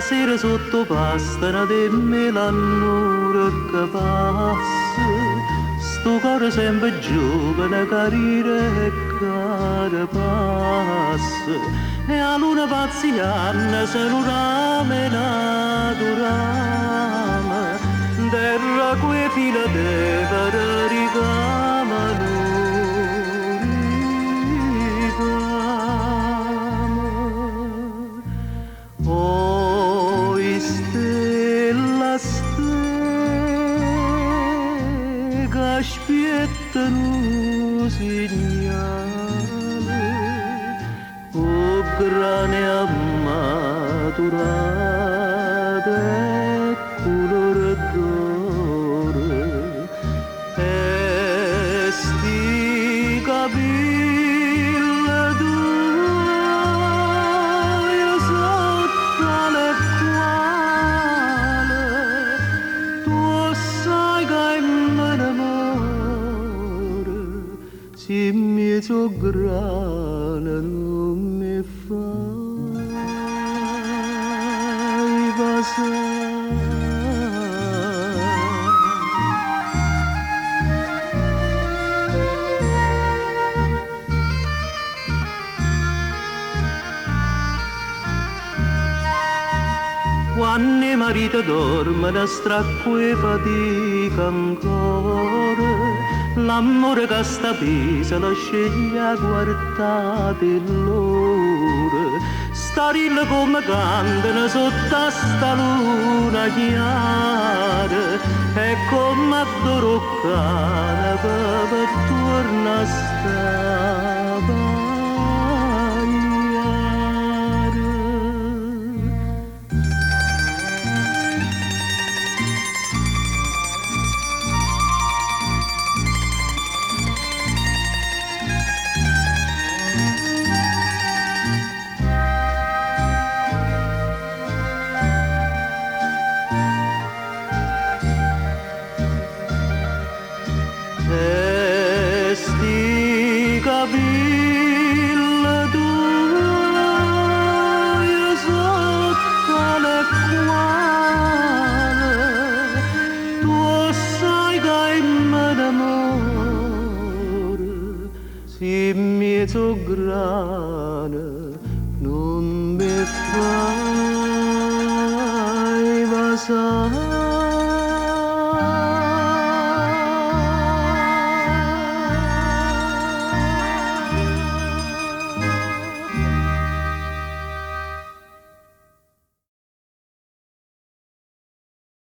sera sotto pastano di melannore che passa, sto cuore sempre giovane, carino e carapassa, e a luna pazziana se non rame naturale, terra quei fila deve ricamano. Oi stella stega aspettano segnale, o grane ammaturate colore d'oro, e sti capelli tuoi sotto le quale tu sai che me l'amore si mi so grana non mi fai passare. Quando i mariti dormono stracco e fatica ancora, l'amore che sta pesa la sceglie a guardare loro, starille come cantano sotto a sta luna chiara, e come a doroccare per tornare a stare. E sti capelli tuoi sotto le quale tu sai che me l'amore si mi so grana non mi fai passare.